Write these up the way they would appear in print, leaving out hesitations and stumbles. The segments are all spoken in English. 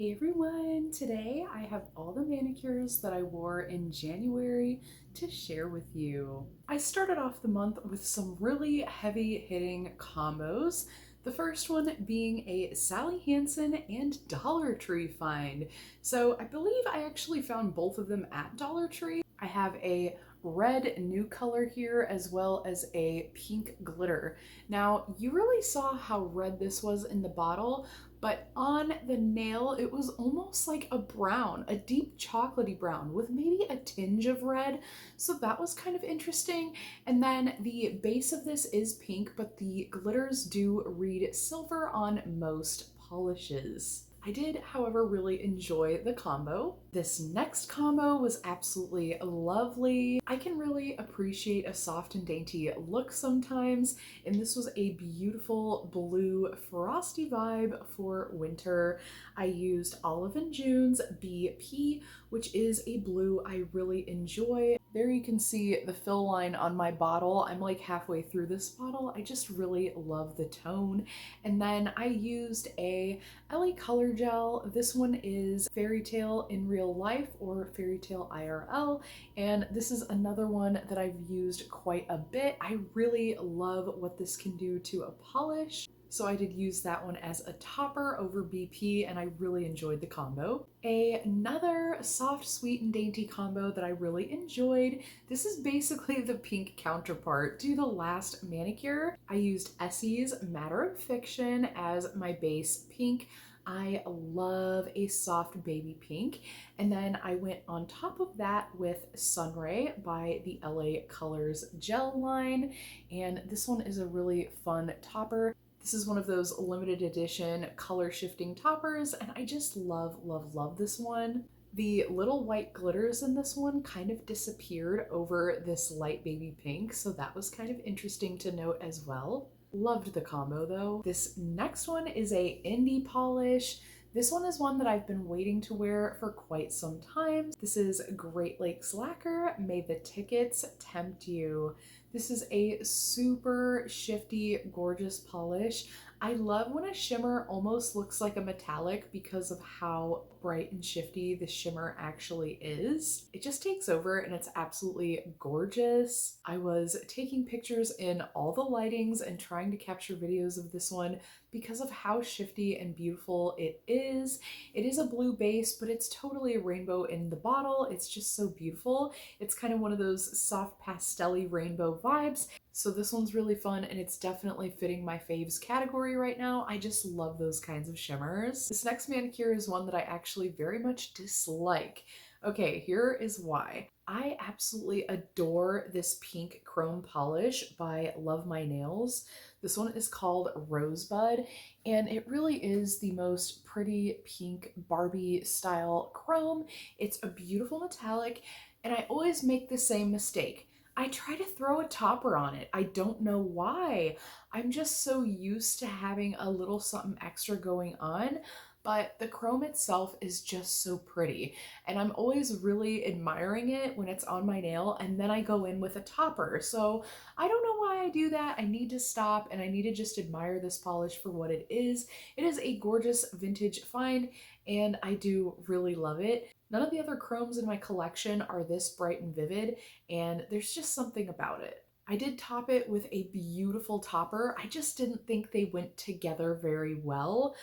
Hey everyone! Today I have all the manicures that I wore in January to share with you. I started off the month with some really heavy hitting combos. The first one being a Sally Hansen and Dollar Tree find. So I believe I actually found both of them at Dollar Tree. I have a red new color here as well as a pink glitter. Now you really saw how red this was in the bottle, but on the nail it was almost like a brown, a deep chocolatey brown with maybe a tinge of red. So that was kind of interesting. And then the base of this is pink, but the glitters do read silver on most polishes. I did, however, really enjoy the combo. This next combo was absolutely lovely. I can really appreciate a soft and dainty look sometimes, and this was a beautiful blue frosty vibe for winter. I used Olive and June's BP, which is a blue I really enjoy. There you can see the fill line on my bottle. I'm like halfway through this bottle. I just really love the tone. And then I used a LA Color Gel. This one is Fairy Tale in Real Life or Fairy Tale IRL. And this is another one that I've used quite a bit. I really love what this can do to a polish. So I did use that one as a topper over BP, and I really enjoyed the combo. Another soft, sweet, and dainty combo that I really enjoyed. This is basically the pink counterpart to the last manicure. I used Essie's Matter of Fiction as my base pink. I love a soft baby pink. And then I went on top of that with Sunray by the LA Colors gel line. And this one is a really fun topper. This is one of those limited edition color shifting toppers, and I just love, love, love this one. The little white glitters in this one kind of disappeared over this light baby pink, so that was kind of interesting to note as well. Loved the combo though. This next one is a indie polish. This one is one that I've been waiting to wear for quite some time. This is Great Lakes Lacquer, May the Tickets Tempt You. This is a super shifty, gorgeous polish. I love when a shimmer almost looks like a metallic because of how bright and shifty the shimmer actually is. It just takes over and it's absolutely gorgeous. I was taking pictures in all the lightings and trying to capture videos of this one because of how shifty and beautiful it is. It is a blue base, but it's totally a rainbow in the bottle. It's just so beautiful. It's kind of one of those soft pastel-y rainbow vibes. So this one's really fun, and it's definitely fitting my faves category right now. I just love those kinds of shimmers. This next manicure is one that I actually very much dislike. Okay, here is why. I absolutely adore this pink chrome polish by Love My Nails. This one is called Rosebud, and it really is the most pretty pink Barbie style chrome. It's a beautiful metallic, and I always make the same mistake. I try to throw a topper on it. I don't know why. I'm just so used to having a little something extra going on, but the chrome itself is just so pretty. And I'm always really admiring it when it's on my nail, and then I go in with a topper. So I don't know why I do that. I need to stop, and I need to just admire this polish for what it is. It is a gorgeous vintage find, and I do really love it. None of the other chromes in my collection are this bright and vivid, and there's just something about it. I did top it with a beautiful topper. I just didn't think they went together very well.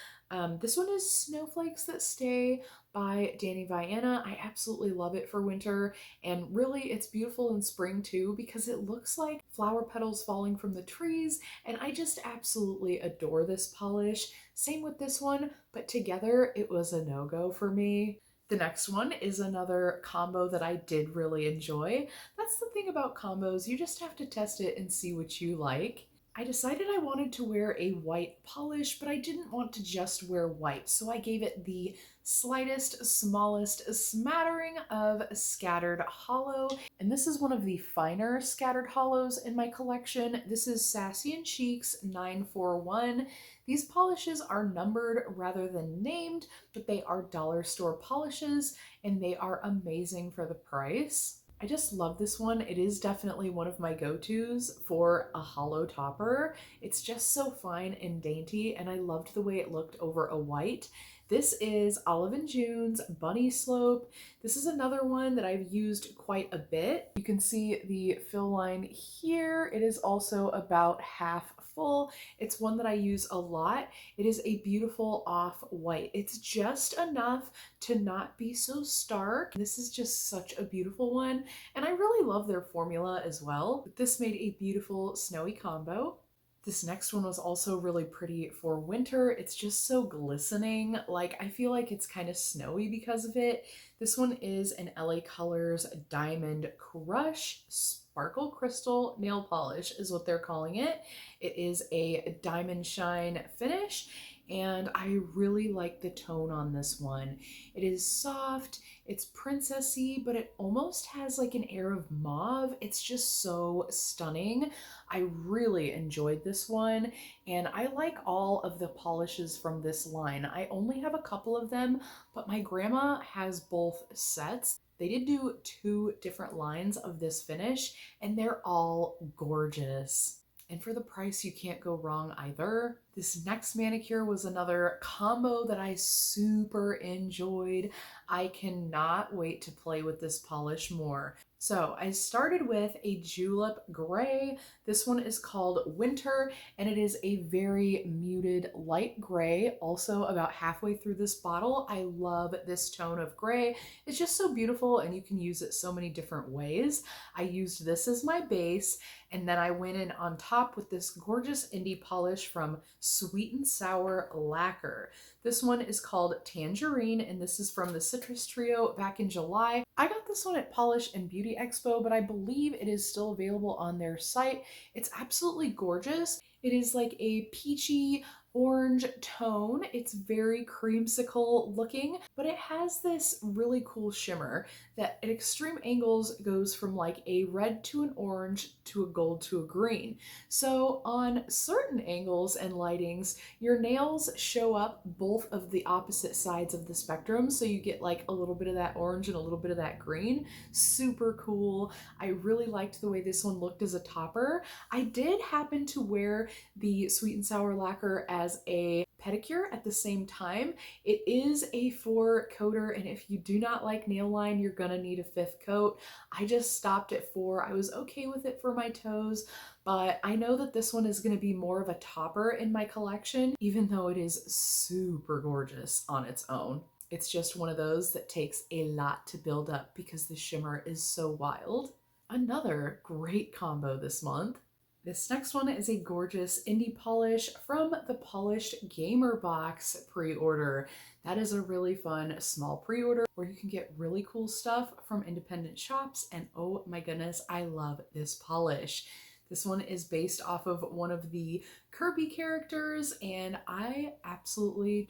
This one is Snowflakes That Stay by Danny Vienna. I absolutely love it for winter, and really it's beautiful in spring too because it looks like flower petals falling from the trees, and I just absolutely adore this polish. Same with this one, but together it was a no-go for me. The next one is another combo that I did really enjoy. That's the thing about combos, you just have to test it and see what you like. I decided I wanted to wear a white polish, but I didn't want to just wear white, so I gave it the slightest, smallest smattering of Scattered Hollow. And this is one of the finer Scattered Hollows in my collection. This is Sassy and Chic's 941. These polishes are numbered rather than named, but they are dollar store polishes, and they are amazing for the price. I just love this one. It is definitely one of my go-tos for a hollow topper. It's just so fine and dainty, and I loved the way it looked over a white. This is Olive and June's Bunny Slope. This is another one that I've used quite a bit. You can see the fill line here. It is also about half full. It's one that I use a lot. It is a beautiful off-white. It's just enough to not be so stark. This is just such a beautiful one, and I really love their formula as well. This made a beautiful snowy combo. This next one was also really pretty for winter. It's just so glistening. Like, I feel like it's kind of snowy because of it. This one is an LA Colors Diamond Crush Sparkle Crystal Nail Polish is what they're calling it. It is a diamond shine finish, and I really like the tone on this one. It is soft, it's princessy, but it almost has like an air of mauve. It's just so stunning. I really enjoyed this one, and I like all of the polishes from this line. I only have a couple of them, but my grandma has both sets. They did do 2 different lines of this finish, and they're all gorgeous. And for the price, you can't go wrong either. This next manicure was another combo that I super enjoyed. I cannot wait to play with this polish more. So I started with a julep gray. This one is called Winter, and it is a very muted light gray, also about halfway through this bottle. I love this tone of gray. It's just so beautiful, and you can use it so many different ways. I used this as my base, and then I went in on top with this gorgeous indie polish from Sweet and Sour Lacquer. This one is called Tangerine, and this is from the Citrus Trio back in July. I got this one at Polish and Beauty Expo, but I believe it is still available on their site. It's absolutely gorgeous. It is like a peachy orange tone. It's very creamsicle looking, but it has this really cool shimmer that at extreme angles goes from like a red to an orange to a gold to a green. So on certain angles and lightings, your nails show up both of the opposite sides of the spectrum. So you get like a little bit of that orange and a little bit of that green. Super cool. I really liked the way this one looked as a topper. I did happen to wear the Sweet and Sour Lacquer as a pedicure at the same time. It is a 4 coater, and if you do not like nail line, you're gonna need a 5th coat. I just stopped at 4. I was okay with it for my toes, but I know that this one is gonna be more of a topper in my collection, even though it is super gorgeous on its own. It's just one of those that takes a lot to build up because the shimmer is so wild. Another great combo this month. This next one is a gorgeous indie polish from the Polished Gamer Box pre-order. That is a really fun small pre-order where you can get really cool stuff from independent shops, and oh my goodness, I love this polish. This one is based off of one of the Kirby characters, and I absolutely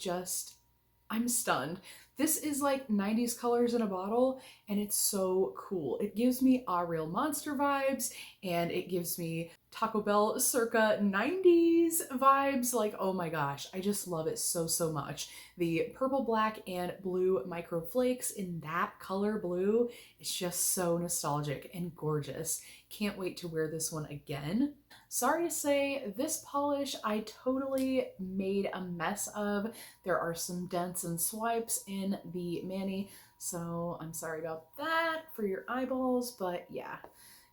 I'm stunned. This is like 90s colors in a bottle, and it's so cool. It gives me A Real Monster vibes, and it gives me Taco Bell circa 90s vibes. Like, oh my gosh, I just love it so, so much. The purple, black, and blue micro flakes in that color blue is just so nostalgic and gorgeous. Can't wait to wear this one again. Sorry to say, this polish I totally made a mess of. There are some dents and swipes in the mani, so I'm sorry about that for your eyeballs, but yeah.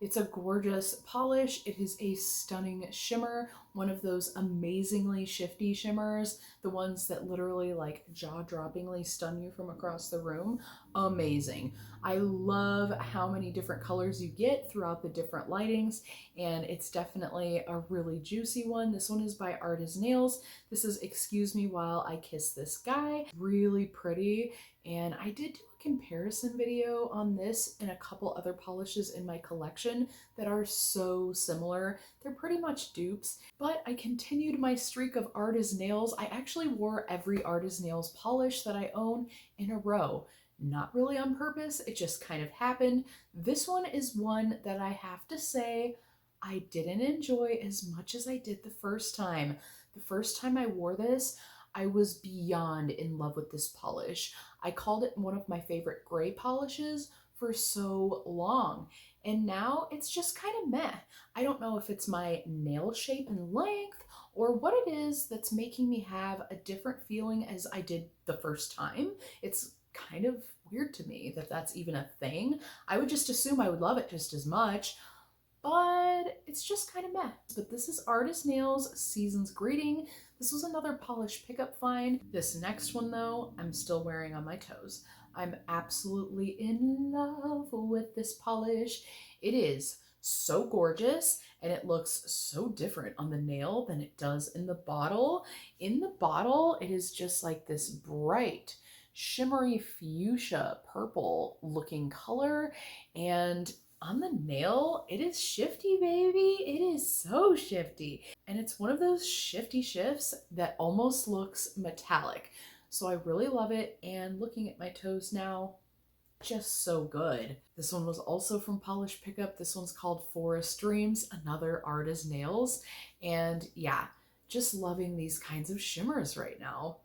It's a gorgeous polish. It is a stunning shimmer, one of those amazingly shifty shimmers, the ones that literally like jaw-droppingly stun you from across the room. Amazing. I love how many different colors you get throughout the different lightings, and it's definitely a really juicy one. This one is by Artis Nails. This is Excuse Me While I Kiss This Guy. Really pretty, and I did do a comparison video on this and a couple other polishes in my collection that are so similar. They're pretty much dupes, but I continued my streak of Artis Nails. I actually wore every Artis Nails polish that I own in a row. Not really on purpose, it just kind of happened. This one is one that I have to say I didn't enjoy as much as I did the first time. The first time I wore this, I was beyond in love with this polish. I called it one of my favorite gray polishes for so long, and now it's just kind of meh. I don't know if it's my nail shape and length or what it is that's making me have a different feeling as I did the first time. It's kind of weird to me that that's even a thing. I would just assume I would love it just as much, but it's just kind of meh. But this is Artis Nails Season's Greeting. This was another polish pickup find. This next one though, I'm still wearing on my toes. I'm absolutely in love with this polish. It is so gorgeous and it looks so different on the nail than it does in the bottle. In the bottle, it is just like this bright, shimmery fuchsia purple looking color, and on the nail, it is shifty, baby. It is so shifty. And it's one of those shifty shifts that almost looks metallic. So I really love it. And looking at my toes now, just so good. This one was also from Polish Pickup. This one's called Forest Dreams, another Artis Nails. And yeah, just loving these kinds of shimmers right now.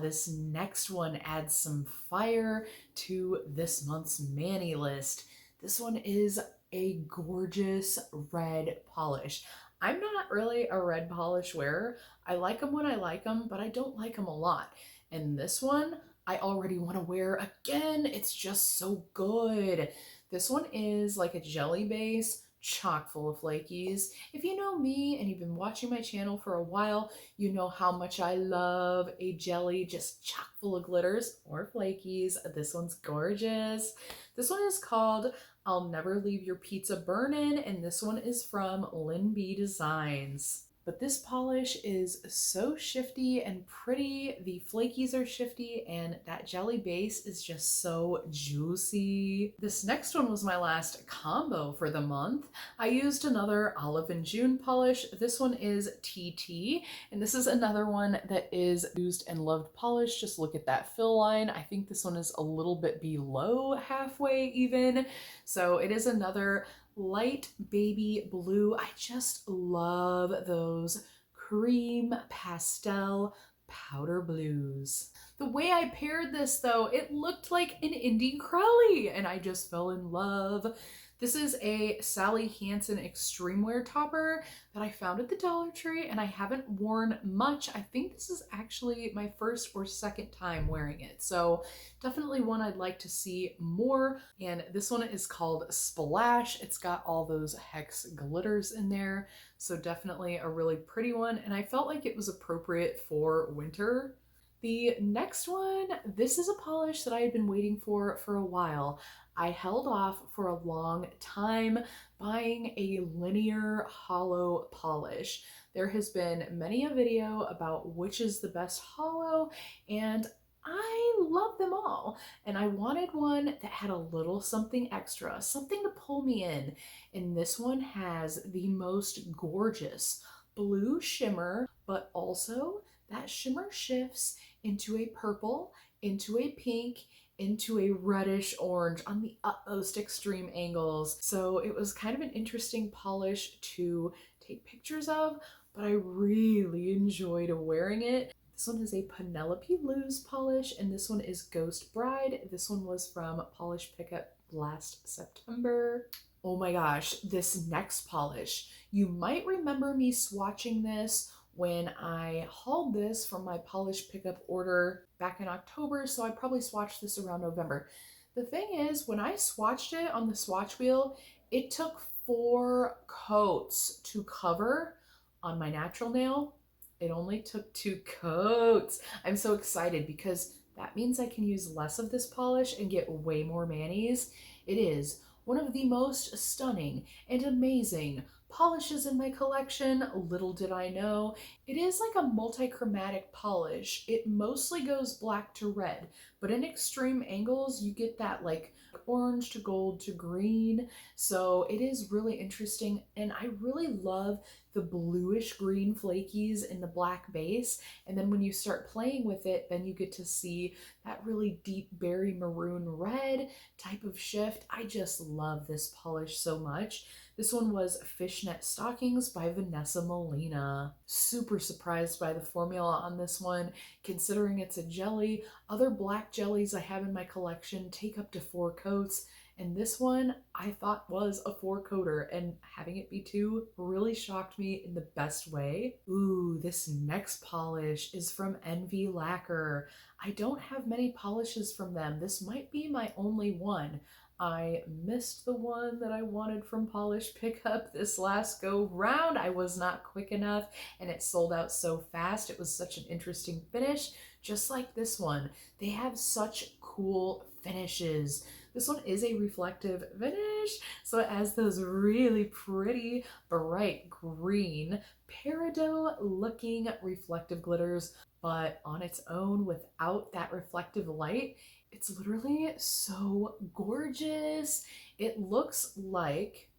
This next one adds some fire to this month's Mani list. This one is a gorgeous red polish. I'm not really a red polish wearer. I like them when I like them, but I don't like them a lot. And this one, I already want to wear again. It's just so good. This one is like a jelly base, chock full of flakies. If you know me and you've been watching my channel for a while, you know how much I love a jelly just chock full of glitters or flakies. This one's gorgeous. This one is called I'll Never Leave Your Pizza Burnin', and this one is from Lynn B Designs. But this polish is so shifty and pretty. The flakies are shifty and that jelly base is just so juicy. This next one was my last combo for the month. I used another Olive and June polish. This one is TT, and this is another one that is used and loved polish. Just look at that fill line. I think this one is a little bit below halfway even. So it is another light baby blue. I just love those cream pastel powder blues. The way I paired this though, it looked like an indie Crowley and I just fell in love. This is a Sally Hansen extreme wear topper that I found at the Dollar Tree and I haven't worn much. I think this is actually my first or second time wearing it. So definitely one I'd like to see more. And this one is called Splash. It's got all those hex glitters in there. So definitely a really pretty one. And I felt like it was appropriate for winter. The next one, this is a polish that I had been waiting for a while. I held off for a long time buying a linear hollow polish. There has been many a video about which is the best hollow, and I love them all. And I wanted one that had a little something extra, something to pull me in. And this one has the most gorgeous blue shimmer, but also that shimmer shifts into a purple, into a pink, into a reddish orange on the utmost extreme angles. So it was kind of an interesting polish to take pictures of, but I really enjoyed wearing it. This one is a Penelope Luz polish, and this one is Ghost Bride. This one was from Polish Pickup last September. Oh my gosh, this next polish. You might remember me swatching this when I hauled this from my polish pickup order back in October, so I probably swatched this around November. The thing is, when I swatched it on the swatch wheel, it took 4 coats to cover. On my natural nail, it only took 2 coats. I'm so excited because that means I can use less of this polish and get way more manis. It is one of the most stunning and amazing polishes in my collection. Little did I know, it is like a multi-chromatic polish. It mostly goes black to red, but in extreme angles you get that like orange to gold to green. So it is really interesting, and I really love the bluish green flakies in the black base, and then when you start playing with it, then you get to see that really deep berry maroon red type of shift. I just love this polish so much. This one was Fishnet Stockings by Vanessa Molina. Super surprised by the formula on this one, considering it's a jelly. Other black jellies I have in my collection take up to 4 coats, and this one I thought was a 4-coater, and having it be 2 really shocked me in the best way. Ooh, this next polish is from Envy Lacquer. I don't have many polishes from them. This might be my only one. I missed the one that I wanted from Polish Pickup this last go round. I was not quick enough and it sold out so fast. It was such an interesting finish, just like this one. They have such cool finishes. This one is a reflective finish, so it has those really pretty bright green peridot looking reflective glitters, but on its own without that reflective light, it's literally so gorgeous. It looks like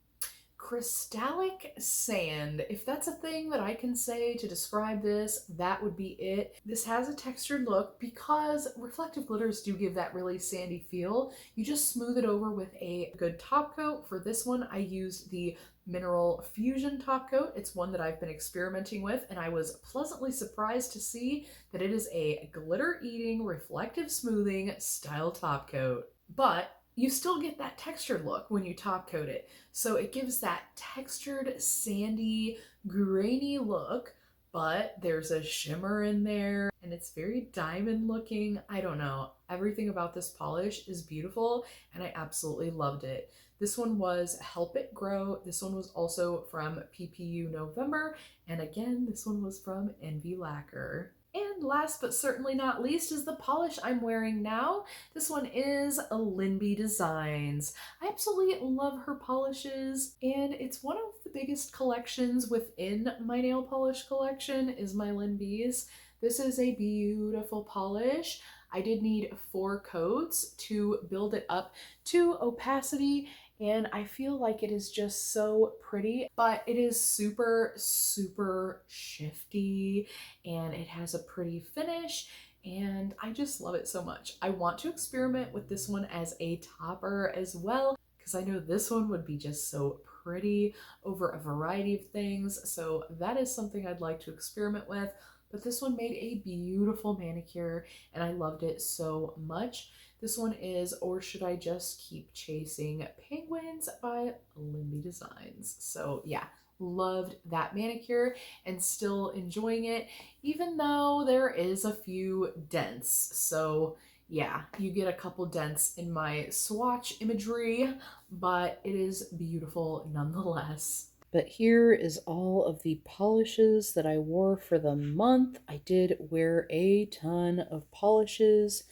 crystallic sand. If that's a thing that I can say to describe this, that would be it. This has a textured look because reflective glitters do give that really sandy feel. You just smooth it over with a good top coat. For this one, I used the Mineral Fusion top coat. It's one that I've been experimenting with, and I was pleasantly surprised to see that it is a glitter eating, reflective smoothing style top coat. But you still get that textured look when you top coat it. So it gives that textured, sandy, grainy look, but there's a shimmer in there and it's very diamond looking. I don't know. Everything about this polish is beautiful and I absolutely loved it. This one was Help It Grow. This one was also from PPU November. And again, this one was from Envy Lacquer. And last but certainly not least is the polish I'm wearing now. This one is Linby Designs. I absolutely love her polishes, and it's one of the biggest collections within my nail polish collection is my Linbys. This is a beautiful polish. I did need 4 coats to build it up to opacity, and I feel like it is just so pretty, but it is super, super shifty and it has a pretty finish and I just love it so much. I want to experiment with this one as a topper as well because I know this one would be just so pretty over a variety of things. So that is something I'd like to experiment with. But this one made a beautiful manicure and I loved it so much. This one is Or Should I Just Keep Chasing Penguins by Linby Designs. So yeah, loved that manicure and still enjoying it, even though there is a few dents. So yeah, you get a couple dents in my swatch imagery, but it is beautiful nonetheless. But here is all of the polishes that I wore for the month. I did wear a ton of polishes.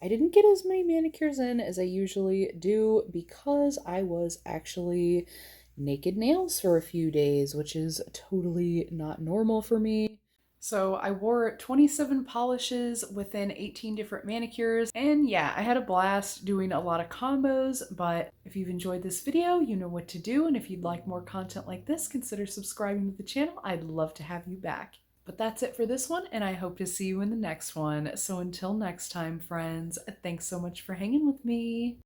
I didn't get as many manicures in as I usually do because I was actually naked nails for a few days, which is totally not normal for me. So I wore 27 polishes within 18 different manicures, and yeah, I had a blast doing a lot of combos, but if you've enjoyed this video, you know what to do, and if you'd like more content like this, consider subscribing to the channel. I'd love to have you back. But that's it for this one, and I hope to see you in the next one. So until next time, friends, thanks so much for hanging with me.